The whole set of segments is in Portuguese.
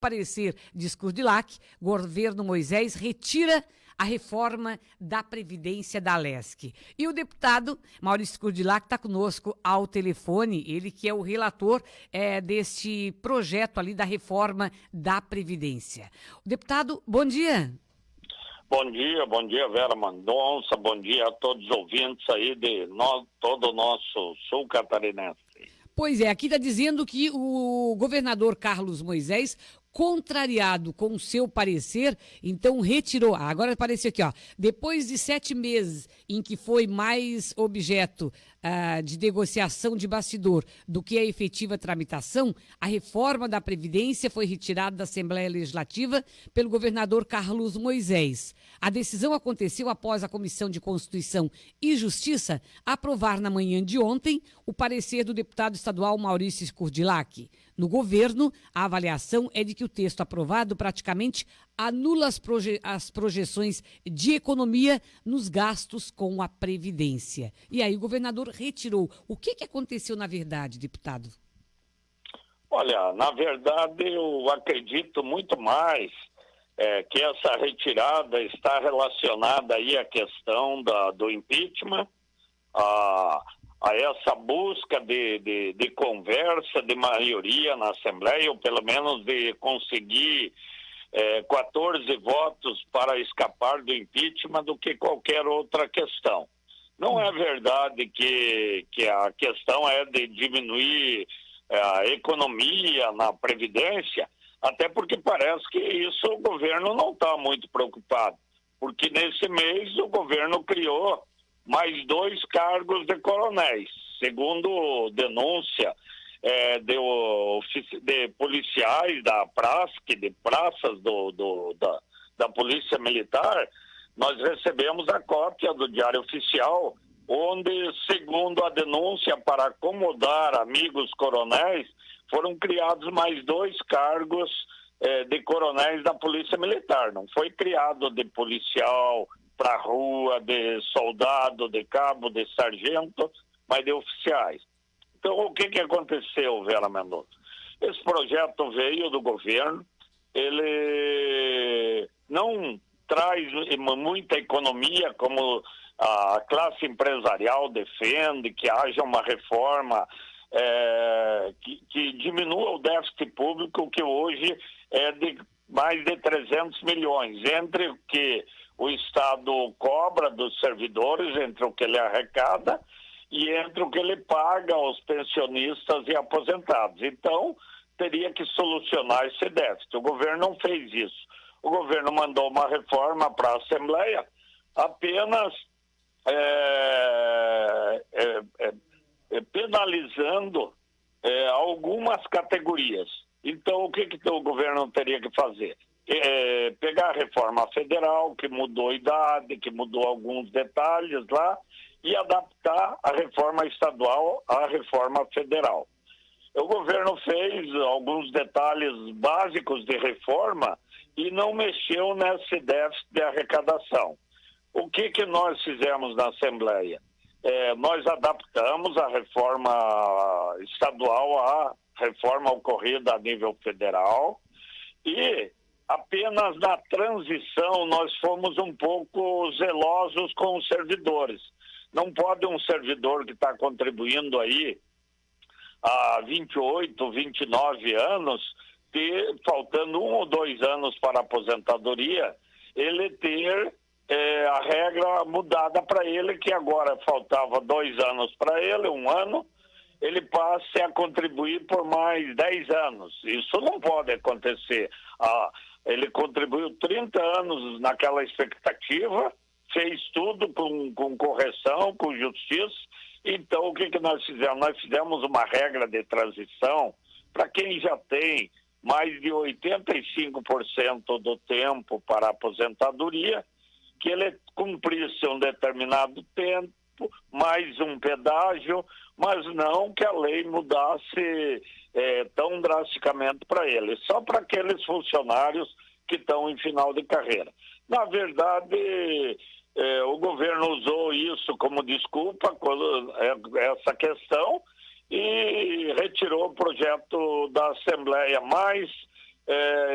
parecer de Scurdilac, governo Moisés retira a reforma da Previdência da Alesc. E o deputado Maurício Scurdilac está conosco ao telefone, ele que é o relator deste projeto ali da reforma da Previdência. Deputado, bom dia. Bom dia, Vera Mendonça, bom dia a todos os ouvintes aí de todo o nosso sul catarinense. Pois é, aqui está dizendo que o governador Carlos Moisés, contrariado com o seu parecer, então retirou. Agora apareceu aqui, ó. Depois de 7 meses em que foi mais objeto de negociação de bastidor do que a efetiva tramitação, a reforma da Previdência foi retirada da Assembleia Legislativa pelo governador Carlos Moisés. A decisão aconteceu após a Comissão de Constituição e Justiça aprovar na manhã de ontem o parecer do deputado estadual Maurício Scurdilac. No governo, a avaliação é de que o texto aprovado praticamente anula as projeções de economia nos gastos com a Previdência. E aí o governador retirou. O que aconteceu na verdade, deputado? Olha, na verdade eu acredito muito mais que essa retirada está relacionada aí à questão do impeachment, a essa busca de conversa, de maioria na Assembleia, ou pelo menos de conseguir 14 votos para escapar do impeachment do que qualquer outra questão. Não é verdade que a questão é de diminuir a economia na Previdência, até porque parece que isso o governo não está muito preocupado, porque nesse mês o governo criou mais 2 cargos de coronéis, segundo denúncia de policiais da PRASC, de praças da Polícia Militar. Nós recebemos a cópia do Diário Oficial, onde, segundo a denúncia, para acomodar amigos coronéis, foram criados mais 2 cargos de coronéis da Polícia Militar. Não foi criado de policial para a rua, de soldado, de cabo, de sargento, mas de oficiais. Então, o que aconteceu, Vera Mendonça? Esse projeto veio do governo, ele não traz muita economia, como a classe empresarial defende, que haja uma reforma que diminua o déficit público, que hoje é de mais de 300 milhões, entre o que o Estado cobra dos servidores, entre o que ele arrecada e entre o que ele paga aos pensionistas e aposentados. Então, teria que solucionar esse déficit. O governo não fez isso. O governo mandou uma reforma para a Assembleia apenas penalizando algumas categorias. Então, o que o governo teria que fazer? Pegar a reforma federal, que mudou a idade, que mudou alguns detalhes lá, e adaptar a reforma estadual à reforma federal. O governo fez alguns detalhes básicos de reforma e não mexeu nesse déficit de arrecadação. O que nós fizemos na Assembleia? Nós adaptamos a reforma estadual à reforma ocorrida a nível federal e apenas na transição nós fomos um pouco zelosos com os servidores. Não pode um servidor que está contribuindo aí há 28, 29 anos, faltando 1 ou 2 anos para a aposentadoria, ele ter a regra mudada para ele, que agora faltava 2 anos para ele, 1 ano, ele passe a contribuir por mais 10 anos. Isso não pode acontecer. Ele contribuiu 30 anos naquela expectativa, fez tudo com correção, com justiça. Então, o que nós fizemos? Nós fizemos uma regra de transição para quem já tem mais de 85% do tempo para a aposentadoria, que ele cumprisse um determinado tempo, mais um pedágio, mas não que a lei mudasse tão drasticamente para ele, só para aqueles funcionários que estão em final de carreira. Na verdade, o governo usou isso como desculpa, essa questão, e retirou o projeto da Assembleia mais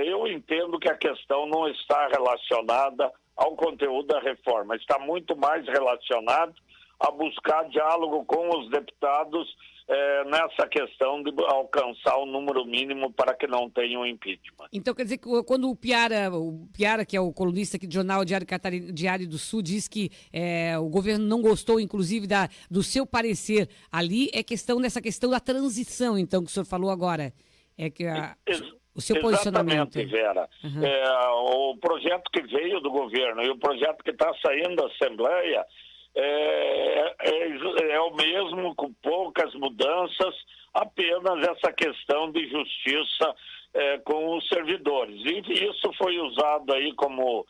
eu entendo que a questão não está relacionada ao conteúdo da reforma, está muito mais relacionado a buscar diálogo com os deputados nessa questão de alcançar o número mínimo para que não tenha um impeachment. Então quer dizer que quando o Piara, que é o colunista aqui do jornal Diário do Sul, diz que o governo não gostou, inclusive, do seu parecer ali, nessa questão da transição, então, que o senhor falou agora. O seu posicionamento. Exatamente, Vera. O projeto que veio do governo e o projeto que está saindo da Assembleia é o mesmo, com poucas mudanças, apenas essa questão de justiça com os servidores. E isso foi usado aí como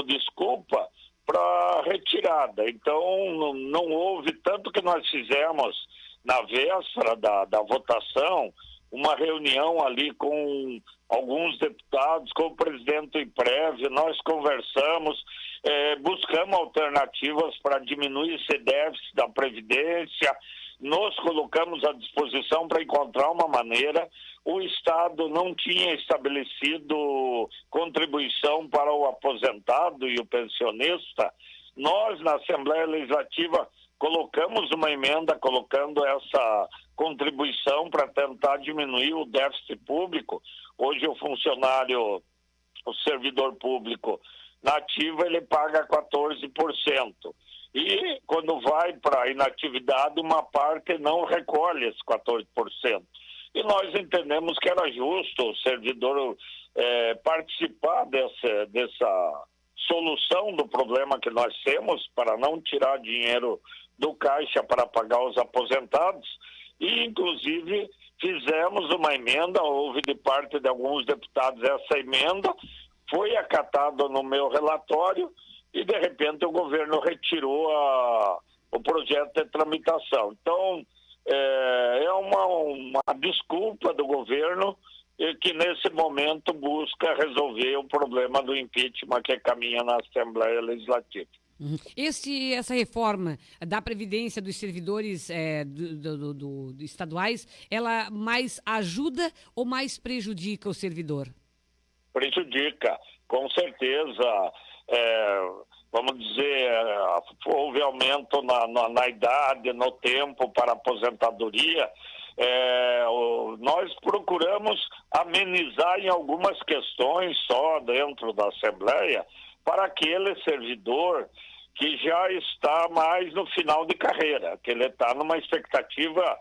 desculpa para retirada. Então, não houve, tanto que nós fizemos na véspera da votação, uma reunião ali com alguns deputados, com o presidente do IPREV, nós conversamos, buscamos alternativas para diminuir esse déficit da Previdência, nos colocamos à disposição para encontrar uma maneira. O Estado não tinha estabelecido contribuição para o aposentado e o pensionista. Nós, na Assembleia Legislativa, colocamos uma emenda colocando essa contribuição para tentar diminuir o déficit público. Hoje o servidor público na ativa, ele paga 14%. E quando vai para a inatividade, uma parte não recolhe esse 14%. E nós entendemos que era justo o servidor participar dessa solução do problema que nós temos, para não tirar dinheiro do caixa para pagar os aposentados. E, inclusive, fizemos uma emenda, houve de parte de alguns deputados essa emenda, foi acatada no meu relatório e, de repente, o governo retirou o projeto de tramitação. Então, é uma desculpa do governo que, nesse momento, busca resolver o problema do impeachment que caminha na Assembleia Legislativa. Essa reforma da Previdência dos servidores estaduais, ela mais ajuda ou mais prejudica o servidor? Prejudica, com certeza. Vamos dizer, houve aumento na idade, no tempo para aposentadoria. Nós procuramos amenizar em algumas questões só dentro da Assembleia, para aquele servidor que já está mais no final de carreira, que ele está numa expectativa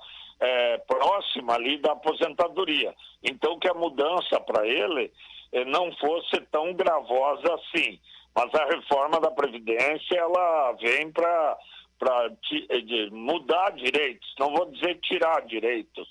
próxima ali da aposentadoria. Então, que a mudança para ele não fosse tão gravosa assim. Mas a reforma da Previdência, ela vem para mudar direitos, não vou dizer tirar direitos,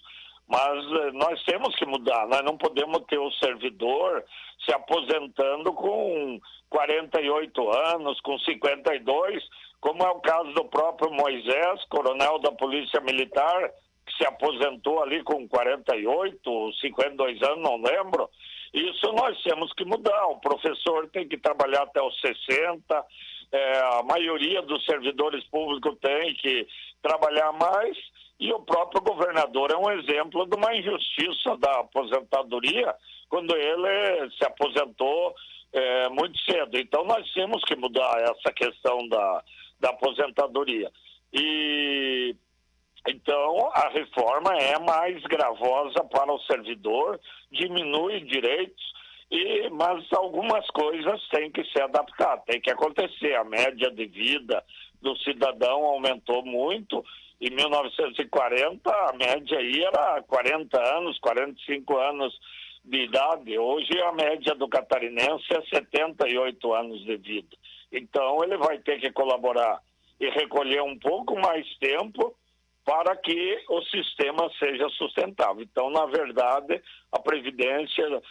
mas nós temos que mudar. Nós não podemos ter o servidor se aposentando com 48 anos, com 52, como é o caso do próprio Moisés, coronel da Polícia Militar, que se aposentou ali com 48, 52 anos, não lembro. Isso nós temos que mudar. O professor tem que trabalhar até os 60, a maioria dos servidores públicos tem que trabalhar mais, e o próprio governador é um exemplo de uma injustiça da aposentadoria, quando ele se aposentou muito cedo. Então nós temos que mudar essa questão da aposentadoria. E então a reforma é mais gravosa para o servidor, diminui direitos, mas algumas coisas têm que ser adaptadas, tem que acontecer. A média de vida do cidadão aumentou muito. Em 1940, a média aí era 40 anos, 45 anos de idade. Hoje, a média do catarinense é 78 anos de vida. Então, ele vai ter que colaborar e recolher um pouco mais tempo para que o sistema seja sustentável. Então, na verdade, a Previdência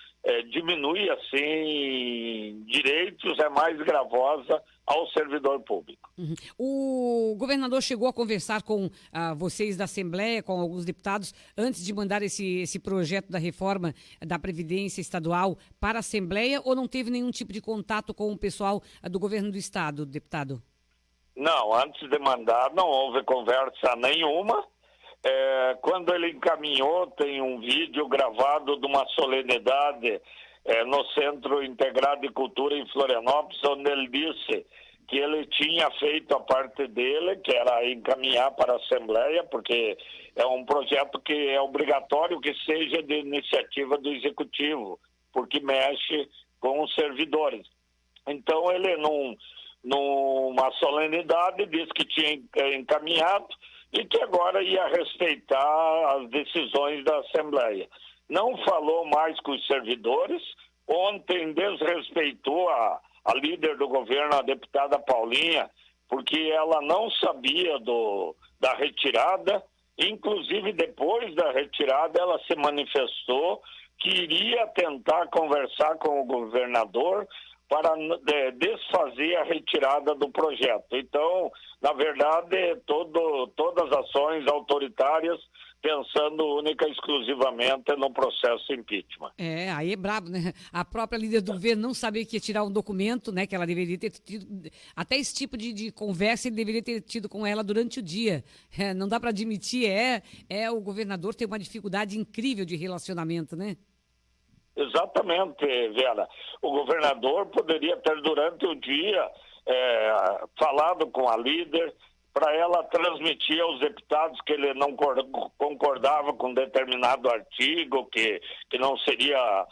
diminui, assim, direitos, é mais gravosa ao servidor público. O governador chegou a conversar com vocês da Assembleia, com alguns deputados, antes de mandar esse projeto da reforma da Previdência Estadual para a Assembleia, ou não teve nenhum tipo de contato com o pessoal do governo do Estado, deputado? Não, antes de mandar não houve conversa nenhuma. Quando ele encaminhou, tem um vídeo gravado de uma solenidade no Centro Integrado de Cultura em Florianópolis, onde ele disse que ele tinha feito a parte dele, que era encaminhar para a Assembleia, porque é um projeto que é obrigatório que seja de iniciativa do Executivo, porque mexe com os servidores. Então, ele, numa solenidade, disse que tinha encaminhado e que agora ia respeitar as decisões da Assembleia. Não falou mais com os servidores. Ontem desrespeitou a líder do governo, a deputada Paulinha, porque ela não sabia da retirada. Inclusive, depois da retirada, ela se manifestou que iria tentar conversar com o governador para desfazer a retirada do projeto. Então, na verdade, todas as ações autoritárias pensando única e exclusivamente no processo impeachment. Aí é brabo, né? A própria líder do governo não sabia que ia tirar um documento, né? Que ela deveria ter tido. Até esse tipo de conversa ele deveria ter tido com ela durante o dia. Não dá para admitir, o governador tem uma dificuldade incrível de relacionamento, né? Exatamente, Vera. O governador poderia ter, durante o dia, falado com a líder para ela transmitir aos deputados que ele não concordava com determinado artigo, que não seria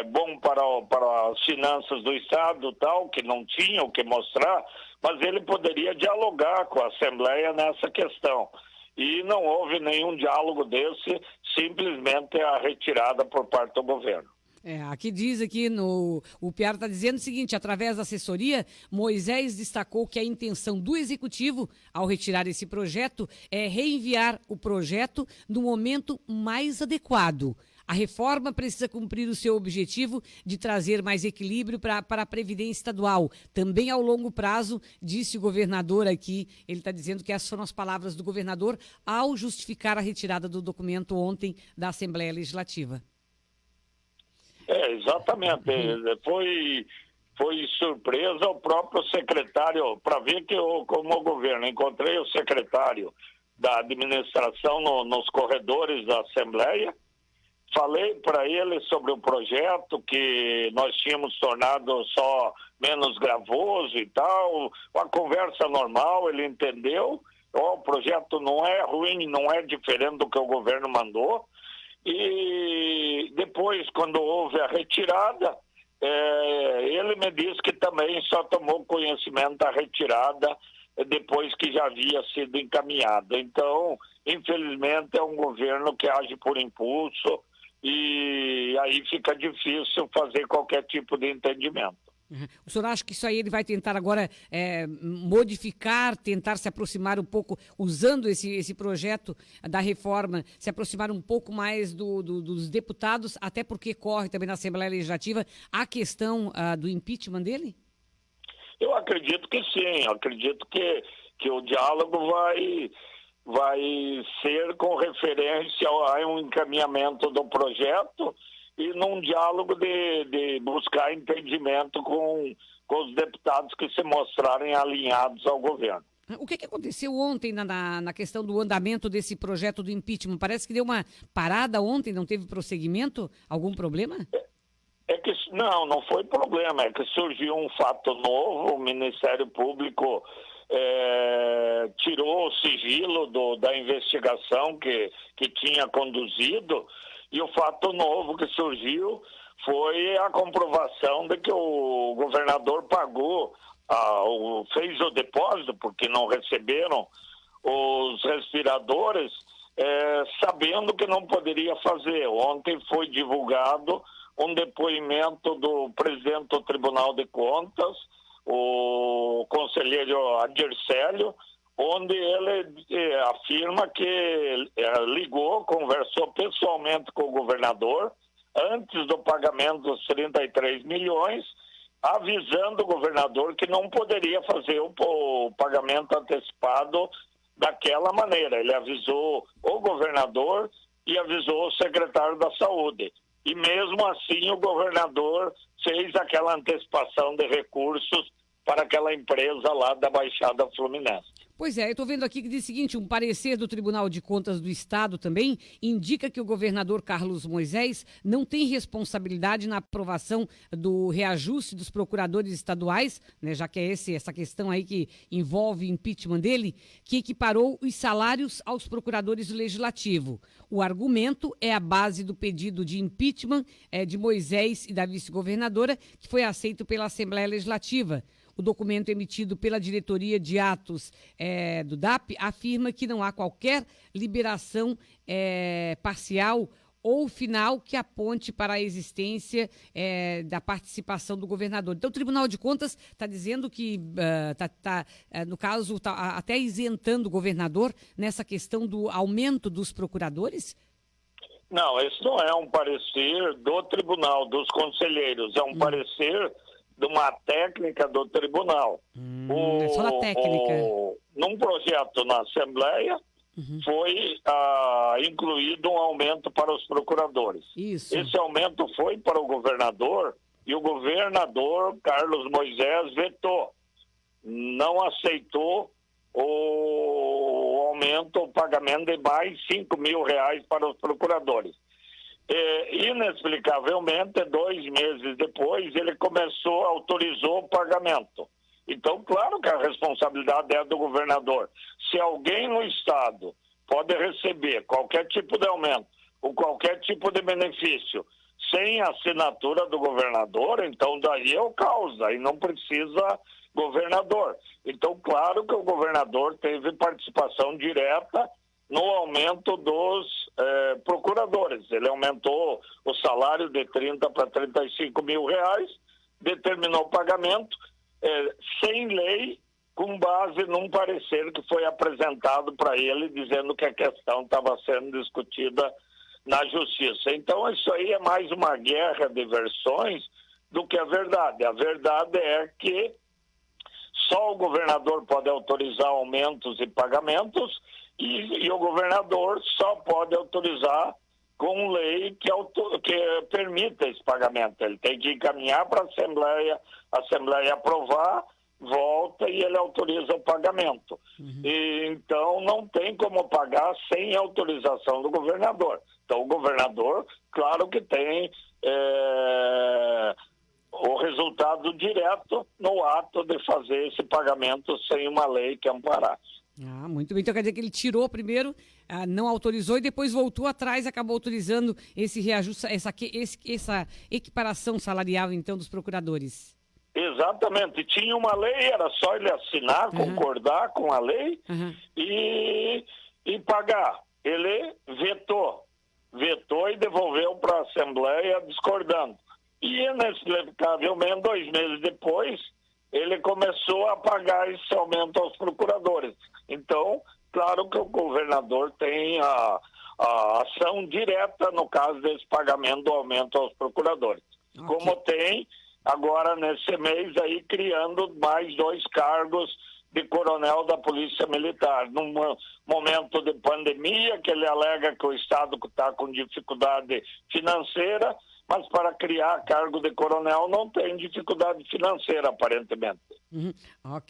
bom para as finanças do Estado, tal, que não tinha o que mostrar, mas ele poderia dialogar com a Assembleia nessa questão. E não houve nenhum diálogo desse, simplesmente a retirada por parte do governo. Aqui diz o Piara está dizendo o seguinte: através da assessoria, Moisés destacou que a intenção do Executivo, ao retirar esse projeto, é reenviar o projeto no momento mais adequado. A reforma precisa cumprir o seu objetivo de trazer mais equilíbrio para a Previdência Estadual. Também ao longo prazo, disse o governador aqui, ele está dizendo que essas foram as palavras do governador ao justificar a retirada do documento ontem da Assembleia Legislativa. Exatamente. Foi surpresa o próprio secretário, para ver que como o governo, encontrei o secretário da administração nos corredores da Assembleia, falei para ele sobre o projeto, que nós tínhamos tornado só menos gravoso e tal, uma conversa normal, ele entendeu, o projeto não é ruim, não é diferente do que o governo mandou. E depois, quando houve a retirada, ele me disse que também só tomou conhecimento da retirada depois que já havia sido encaminhado. Então, infelizmente, é um governo que age por impulso e aí fica difícil fazer qualquer tipo de entendimento. O senhor acha que isso aí ele vai tentar agora modificar, tentar se aproximar um pouco, usando esse projeto da reforma, se aproximar um pouco mais dos deputados, até porque corre também na Assembleia Legislativa a questão do impeachment dele? Eu acredito que sim, acredito que o diálogo vai ser com referência a um encaminhamento do projeto e num diálogo de buscar entendimento com os deputados que se mostrarem alinhados ao governo. O que aconteceu ontem na questão do andamento desse projeto do impeachment? Parece que deu uma parada ontem, não teve prosseguimento? Algum problema? Não foi problema, é que surgiu um fato novo, o Ministério Público tirou o sigilo da investigação que tinha conduzido. E o fato novo que surgiu foi a comprovação de que o governador pagou, fez o depósito, porque não receberam os respiradores, sabendo que não poderia fazer. Ontem foi divulgado um depoimento do presidente do Tribunal de Contas, o conselheiro Adircélio, onde ele afirma que ligou, conversou pessoalmente com o governador antes do pagamento dos 33 milhões, avisando o governador que não poderia fazer o pagamento antecipado daquela maneira. Ele avisou o governador e avisou o secretário da Saúde. E mesmo assim o governador fez aquela antecipação de recursos para aquela empresa lá da Baixada Fluminense. Pois é, eu estou vendo aqui que diz o seguinte, um parecer do Tribunal de Contas do Estado também indica que o governador Carlos Moisés não tem responsabilidade na aprovação do reajuste dos procuradores estaduais, né, já que é essa questão aí que envolve impeachment dele, que equiparou os salários aos procuradores do Legislativo. O argumento é a base do pedido de impeachment de Moisés e da vice-governadora, que foi aceito pela Assembleia Legislativa. O documento emitido pela Diretoria de Atos do DAP afirma que não há qualquer liberação parcial ou final que aponte para a existência da participação do governador. Então, o Tribunal de Contas está dizendo que, no caso, está até isentando o governador nessa questão do aumento dos procuradores? Não, esse não é um parecer do tribunal, dos conselheiros, é um parecer de uma técnica do tribunal. É só da técnica. Num projeto na Assembleia, foi incluído um aumento para os procuradores. Isso. Esse aumento foi para o governador e o governador Carlos Moisés vetou. Não aceitou o aumento, o pagamento de mais R$5.000 para os procuradores. Inexplicavelmente, 2 meses depois, ele autorizou o pagamento. Então, claro que a responsabilidade é do governador. Se alguém no Estado pode receber qualquer tipo de aumento ou qualquer tipo de benefício sem a assinatura do governador, então daí é o caos, aí não precisa governador. Então, claro que o governador teve participação direta no aumento dos procuradores. Ele aumentou o salário de 30 para R$35.000, determinou o pagamento sem lei, com base num parecer que foi apresentado para ele, dizendo que a questão estava sendo discutida na Justiça. Então, isso aí é mais uma guerra de versões do que a verdade. A verdade é que só o governador pode autorizar aumentos e pagamentos e o governador só pode autorizar com lei que permita esse pagamento. Ele tem que encaminhar para a Assembleia aprovar, volta e ele autoriza o pagamento. E, então, não tem como pagar sem autorização do governador. Então, o governador, claro que tem o resultado direto no ato de fazer esse pagamento sem uma lei que amparasse. Muito bem. Então quer dizer que ele tirou primeiro, não autorizou e depois voltou atrás e acabou autorizando esse reajuste, essa equiparação salarial, então, dos procuradores. Exatamente. Tinha uma lei, era só ele assinar, concordar com a lei e pagar. Ele vetou e devolveu para a Assembleia discordando. E, inexplicavelmente, 2 meses depois, ele começou a pagar esse aumento aos procuradores. Então, claro que o governador tem a ação direta no caso desse pagamento do aumento aos procuradores. Okay. Como tem agora nesse mês aí criando mais 2 cargos de coronel da Polícia Militar. Num momento de pandemia, que ele alega que o Estado está com dificuldade financeira, mas para criar cargo de coronel não tem dificuldade financeira, aparentemente. Ok.